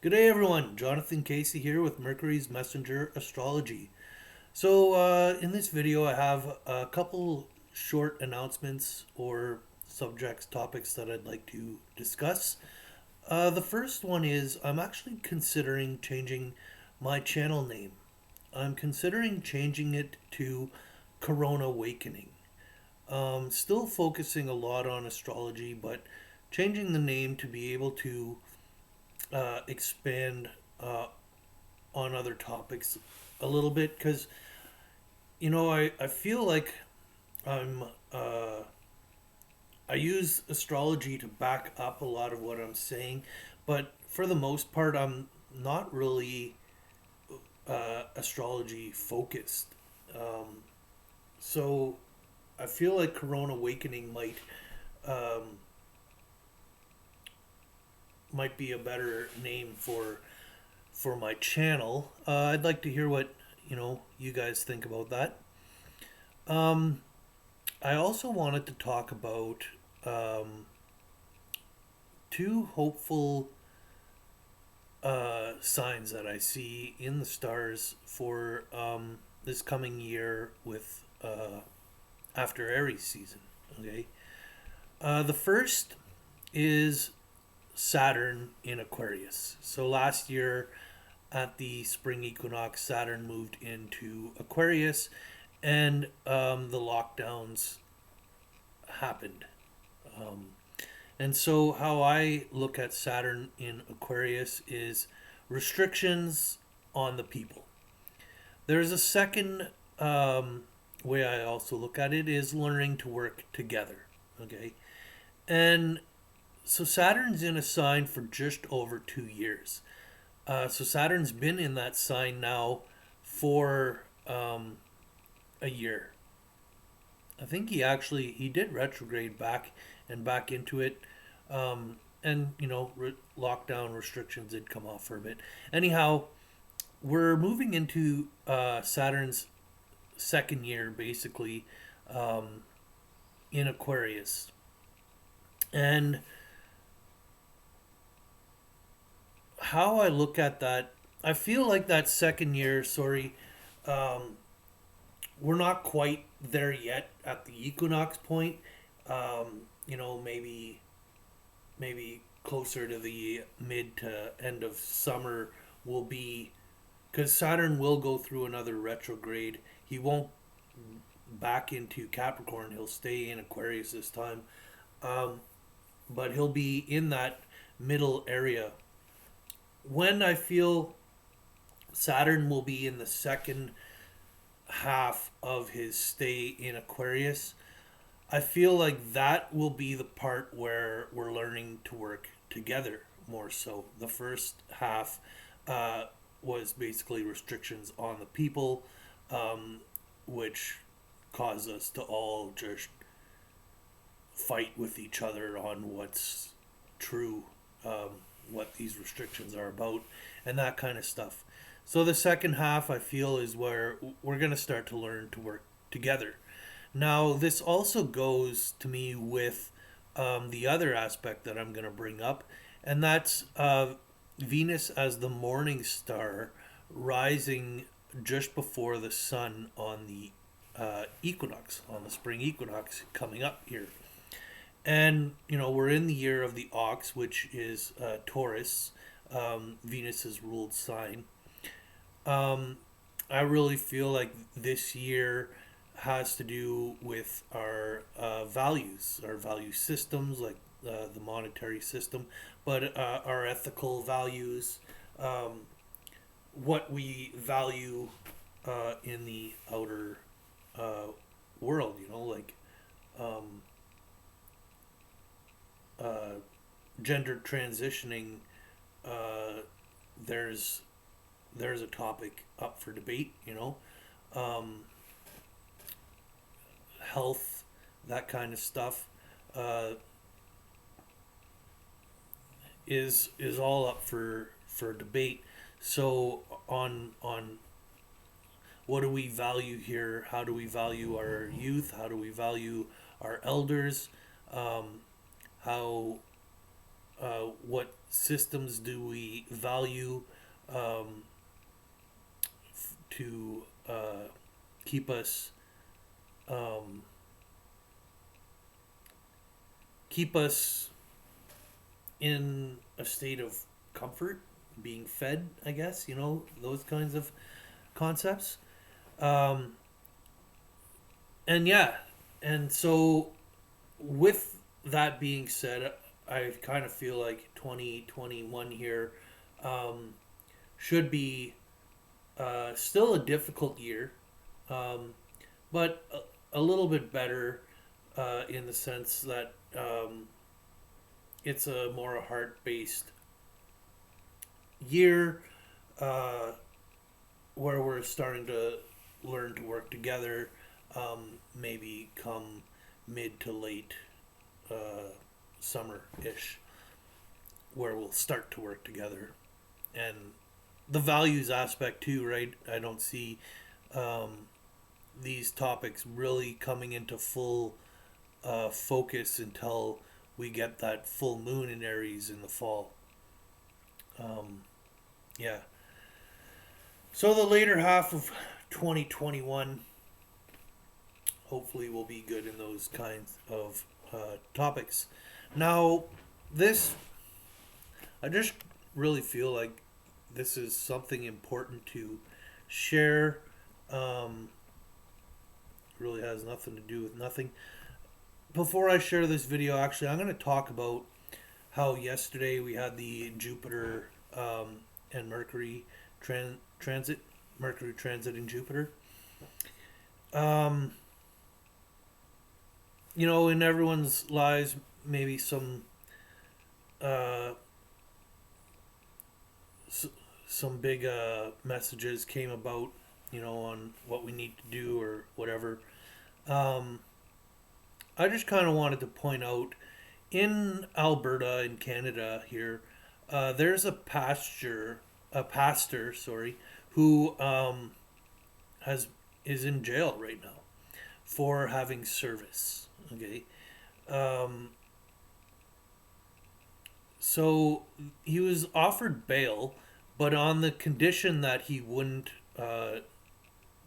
Good day, everyone. Jonathan Casey here with Mercury's Messenger Astrology. In this video, I have a couple short announcements or subjects, topics that I'd like to discuss. The first one is I'm actually considering changing my channel name. I'm considering changing it to Corona Awakening. Still focusing a lot on astrology, but changing the name to be able to expand uh, on other topics a little bit because I feel like I'm I use astrology to back up a lot of what I'm saying, but for the most part I'm not really astrology focused. um, so I feel like Corona Awakening um, might be a better name for my channel. I'd like to hear what you guys think about that. Um, I also wanted to talk about um, two hopeful signs that I see in the stars for this coming year with after Aries season. Okay, the first is Saturn in Aquarius. So last year at the spring equinox, Saturn moved into Aquarius, and the lockdowns happened. Um, and so, how I look at Saturn in Aquarius is restrictions on the people. There's a second way I also look at it is learning to work together. Okay, and so Saturn's in a sign for just over 2 years. So Saturn's been in that sign now for a year. I think he did retrograde back and back into it, and lockdown restrictions did come off for a bit. Anyhow, we're moving into Saturn's second year, basically, um, in Aquarius, and how I look at that, I feel like that second year. Um, we're not quite there yet at the equinox point. Maybe closer to the mid to end of summer will be because Saturn will go through another retrograde. He won't back into Capricorn. He'll stay in Aquarius this time, um, but he'll be in that middle area. When I feel Saturn will be in the second half of his stay in Aquarius, I feel like that will be the part where we're learning to work together more so. The first half uh, was basically restrictions on the people, um, which caused us to all just fight with each other on what's true, what these restrictions are about, and that kind of stuff. So the second half, I feel, is where we're going to start to learn to work together. Now, this also goes to me with the other aspect that I'm going to bring up, and that's Venus as the morning star rising just before the sun on the equinox, on the spring equinox coming up here. And, we're in the year of the ox, which is Taurus, Venus's ruled sign. Um, I really feel like this year has to do with our value systems, like the monetary system, but our ethical values, um, what we value in the outer uh, world, like um, uh, gender transitioning. Uh, there's there's a topic up for debate, um, health, that kind of stuff, uh, is all up for debate. So on what do we value here? How do we value our youth? How do we value our elders? Um, how what systems do we value um, to keep us um, keep us in a state of comfort, being fed, I guess, those kinds of concepts. Um, and yeah, and so with that being said, I kind of feel like 2021 here um, should be still a difficult year, um, but a little bit better in the sense that it's a more heart based year uh, where we're starting to learn to work together, maybe come mid to late summer ish, where we'll start to work together. And the values aspect, too, right? I don't see um, these topics really coming into full focus until we get that full moon in Aries in the fall. Um, yeah. So the later half of 2021 hopefully will be good in those kinds of topics. Now, this, I just really feel like this is something important to share. Um, really has nothing to do with nothing. Before I share this video, actually, I'm going to talk about how yesterday we had the Jupiter and Mercury transit, Mercury transiting Jupiter. Um, in everyone's lives, maybe uh, some big messages came about, on what we need to do or whatever. Um, I just kind of wanted to point out in Alberta, in Canada, here, there's a pastor, sorry, who has is in jail right now for having service. Okay, um, so he was offered bail, but on the condition that he wouldn't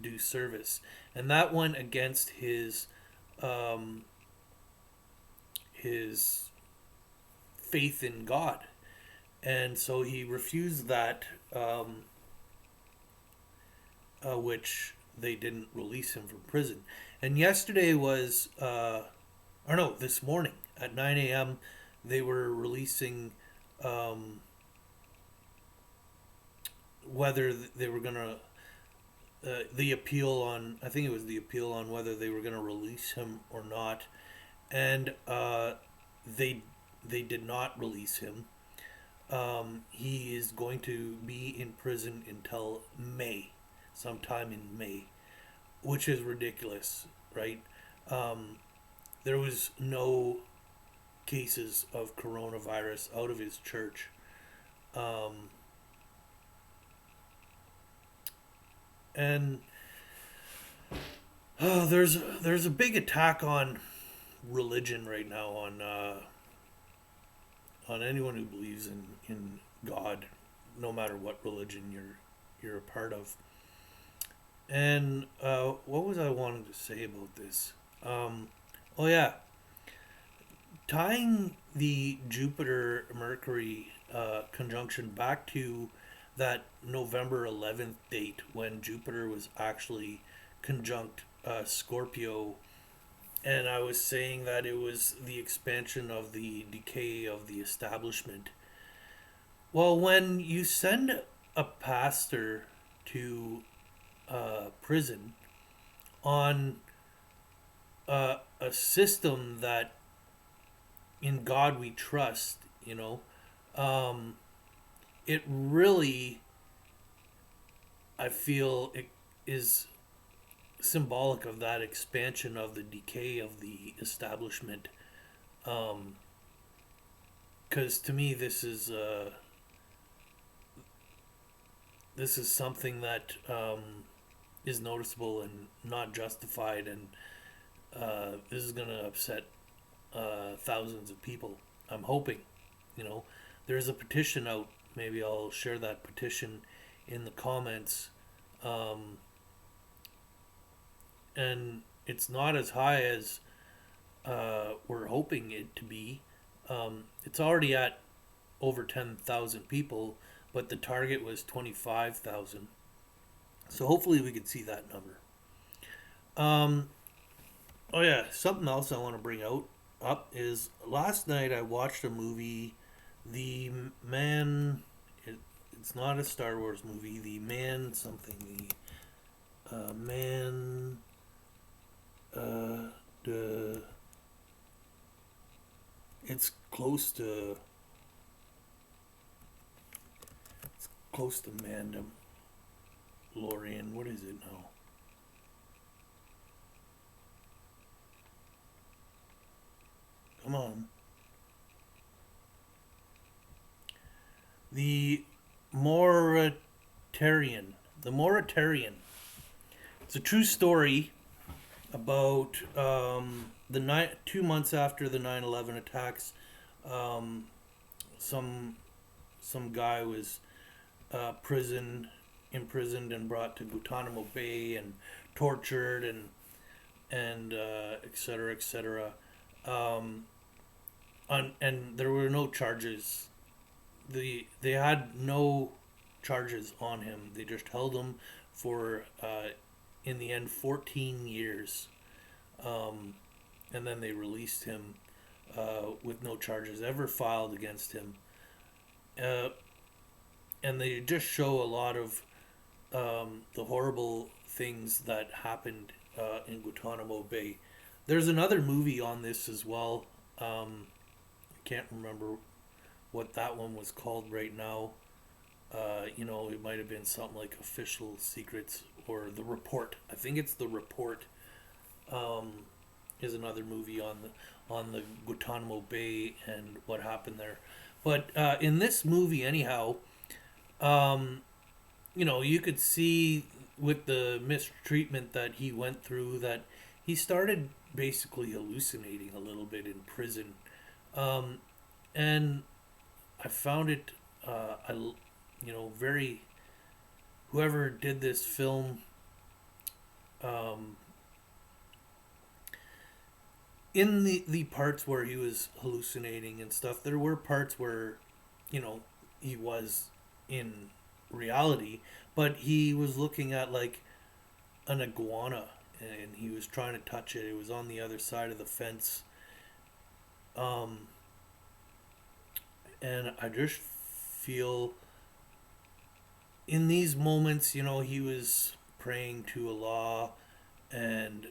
do service, and that went against um, his faith in God, and so he refused that, which they didn't release him from prison. And yesterday was, or no, this morning at 9 a.m. they were releasing whether they were gonna the appeal on, I think it was the appeal on whether they were gonna release him or not, and they they did not release him. He is going to be in prison until May, sometime in May, which is ridiculous, right? Um, there was no cases of coronavirus out of his church. Um, and there's a big attack on religion right now, on anyone who believes in God, no matter what religion you're a part of. And what was I wanting to say about this? Oh yeah, tying the Jupiter Mercury conjunction back to that November 11th date when Jupiter was actually conjunct Scorpio, and I was saying that it was the expansion of the decay of the establishment. Well, when you send a pastor to prison on a system that in God we trust, um, it really, I feel, it is symbolic of that expansion of the decay of the establishment. Because to me, this is something that is noticeable and not justified, and this is going to upset thousands of people. I'm hoping. there's a petition out. Maybe I'll share that petition in the comments. And it's not as high as we're hoping it to be. It's already at over 10,000 people, but the target was 25,000. So hopefully we can see that number. Oh yeah, something else I want to bring up is last night I watched a movie, The Man. It's not a Star Wars movie. The Man something. The Man. It's close to. It's close to Mandalorian. What is it now? Come on. The Moritarian. The Moritarian. It's a true story about 2 months after the 9/11 attacks. Some guy was imprisoned and brought to Guantanamo Bay and tortured and et cetera, et cetera. And there were no charges. They had no charges on him. They just held him for in the end 14 years, and then they released him with no charges ever filed against him. And they just show a lot of the horrible things that happened in Guantanamo Bay. There's another movie on this as well. I can't remember what that one was called right now. It might have been something like Official Secrets or The Report. I think it's The Report. Is another movie on the Guantanamo Bay and what happened there. But in this movie, anyhow, you could see with the mistreatment that he went through that he started basically hallucinating a little bit in prison. And I found it, very, whoever did this film, in the parts where he was hallucinating and stuff, there were parts where, he was in reality, but he was looking at like an iguana and he was trying to touch it. It was on the other side of the fence. And I just feel in these moments, he was praying to Allah, and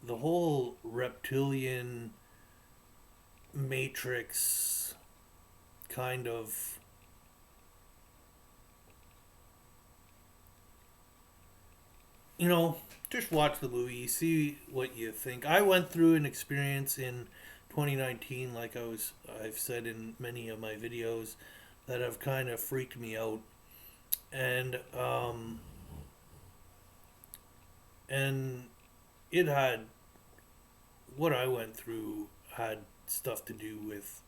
the whole reptilian matrix kind of just watch the movie, see what you think. I went through an experience in 2019, like I've said in many of my videos, that have kind of freaked me out, and it had, what I went through had stuff to do with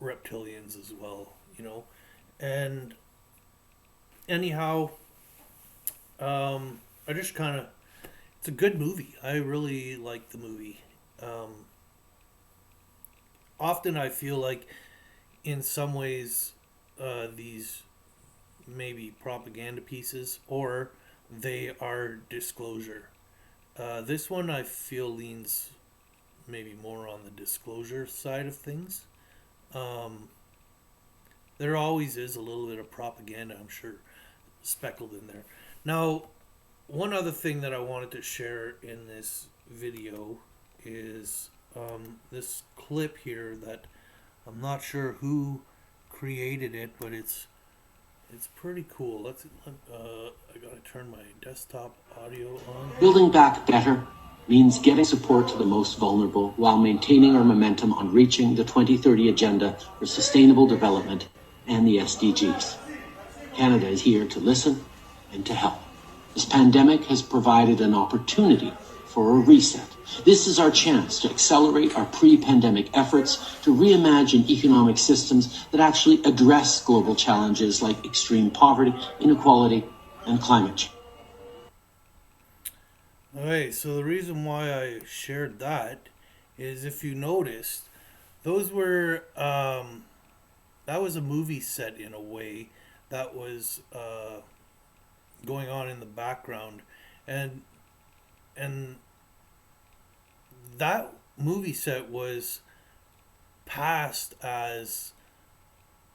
reptilians as well, and anyhow, I just kind of, it's a good movie. I really like the movie. Often I feel like in some ways these maybe propaganda pieces, or they are disclosure. This one I feel leans maybe more on the disclosure side of things. There always is a little bit of propaganda, I'm sure, speckled in there. Now, one other thing that I wanted to share in this video is this clip here that I'm not sure who created it, but it's pretty cool. I gotta turn my desktop audio on. Building back better means getting support to the most vulnerable while maintaining our momentum on reaching the 2030 Agenda for Sustainable Development and the SDGs. Canada is here to listen and to help. This pandemic has provided an opportunity for a reset. This is our chance to accelerate our pre-pandemic efforts to reimagine economic systems that actually address global challenges like extreme poverty, inequality, and climate change. Okay, so the reason why I shared that is, if you noticed, those were that was a movie set in a way that was going on in the background, and and that movie set was passed as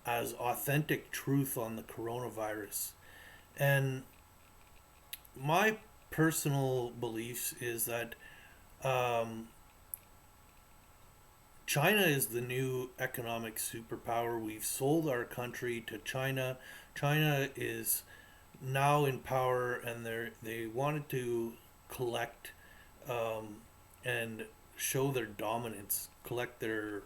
authentic truth on the coronavirus. And my personal beliefs is that um, China is the new economic superpower. We've sold our country to China. China is now in power, and they wanted to collect and show their dominance, collect their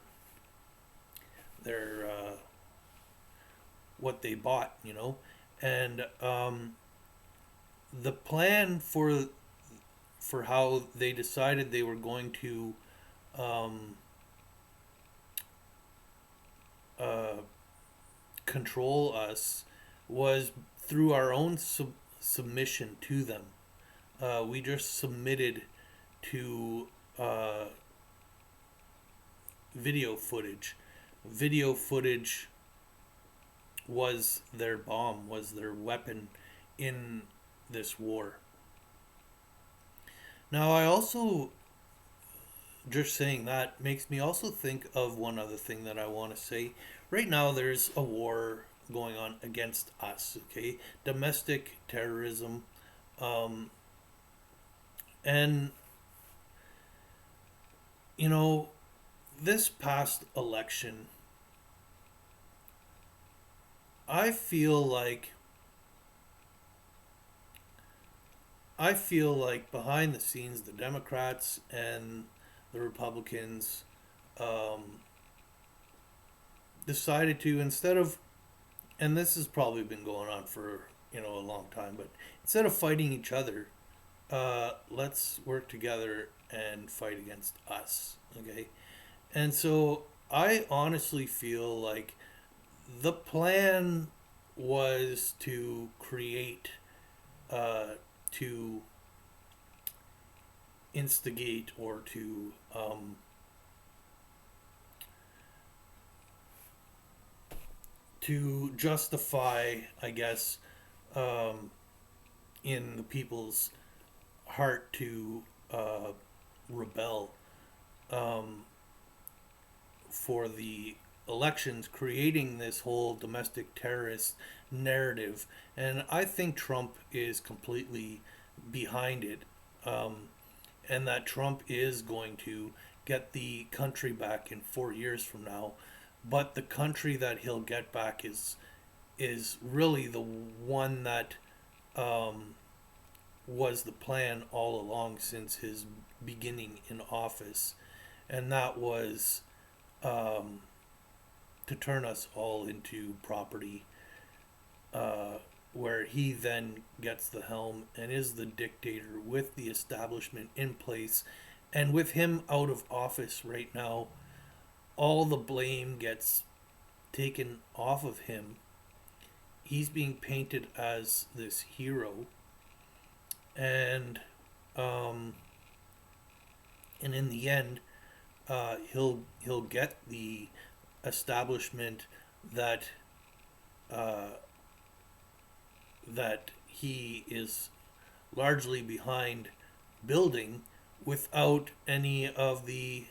what they bought, and the plan for how they decided they were going to um, uh, control us was through our own submission to them. We just submitted to video footage. Video footage was their bomb, was their weapon in this war. Now, I also, just saying that makes me also think of one other thing that I want to say. Right now, there's a war going on against us, okay? Domestic terrorism. Um, and, you know, this past election, I feel like behind the scenes, the Democrats and the Republicans um, decided to, instead of, and this has probably been going on for a long time, but instead of fighting each other, let's work together and fight against us. Okay, and so I honestly feel like the plan was to create, to instigate, or to justify, I guess, um, in the people's heart to rebel um, for the elections, creating this whole domestic terrorist narrative. And I think Trump is completely behind it. Um, and that Trump is going to get the country back in 4 years from now. But the country that he'll get back is really the one that um, was the plan all along since his beginning in office, and that was um, to turn us all into property, where he then gets the helm and is the dictator with the establishment in place. And with him out of office right now, all the blame gets taken off of him. He's being painted as this hero, and um, and in the end, he'll get the establishment that uh, that he is largely behind building, without any of the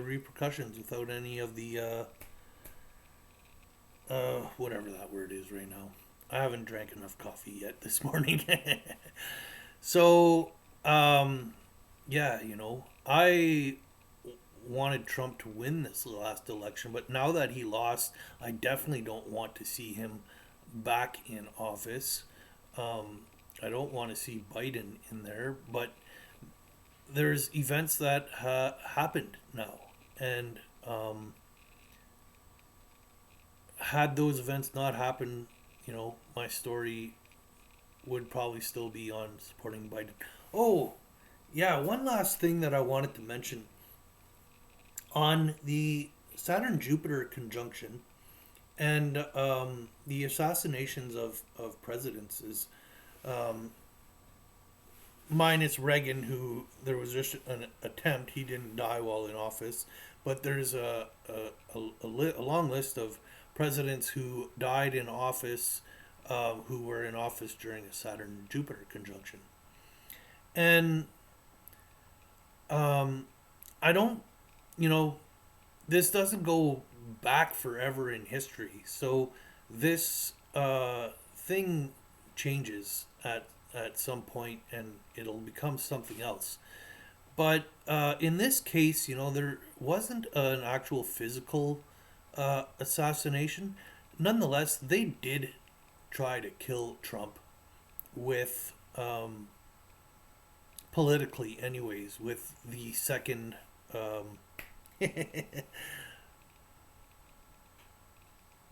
repercussions, without any of the whatever that word is right now. I haven't drank enough coffee yet this morning. So yeah, I wanted Trump to win this last election, but now that he lost, I definitely don't want to see him back in office. I don't want to see Biden in there, but there's events that happened now, and had those events not happened, my story would probably still be on supporting Biden. Oh, yeah, one last thing that I wanted to mention on the Saturn Jupiter conjunction and the assassinations of presidents is minus Reagan, who there was just an attempt. He didn't die while in office, but there's a long list of presidents who died in office, who were in office during a Saturn Jupiter conjunction. And I don't, you know, this doesn't go back forever in history. So this thing changes at some point, and it'll become something else. But in this case, there wasn't an actual physical assassination. Nonetheless, they did try to kill Trump with politically, anyways, with the second.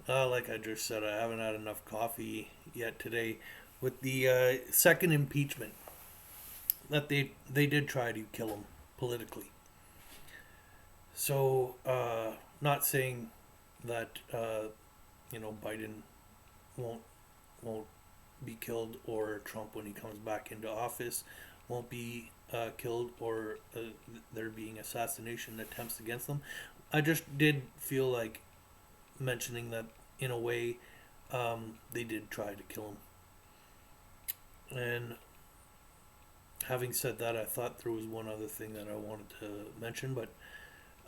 Like I just said, I haven't had enough coffee yet today. With the second impeachment, that they did try to kill him politically. So, not saying that Biden won't won't be killed, or Trump when he comes back into office won't be killed, or there being assassination attempts against them. I just did feel like mentioning that in a way they did try to kill him. And having said that, I thought there was one other thing that I wanted to mention, but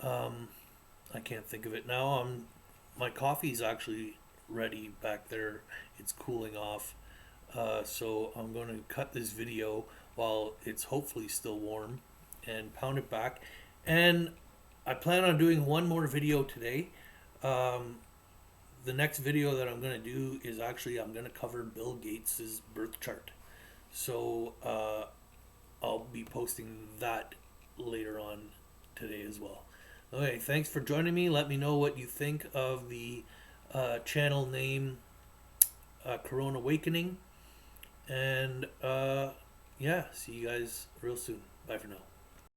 I can't think of it now. My coffee's actually ready back there. It's cooling off. So I'm going to cut this video while it's hopefully still warm and pound it back. And I plan on doing one more video today. The next video that I'm going to do is actually I'm going to cover Bill Gates's birth chart. So I'll be posting that later on today as well. Okay, thanks for joining me. Let me know what you think of the channel name Corona Awakening. And yeah, see you guys real soon. Bye for now.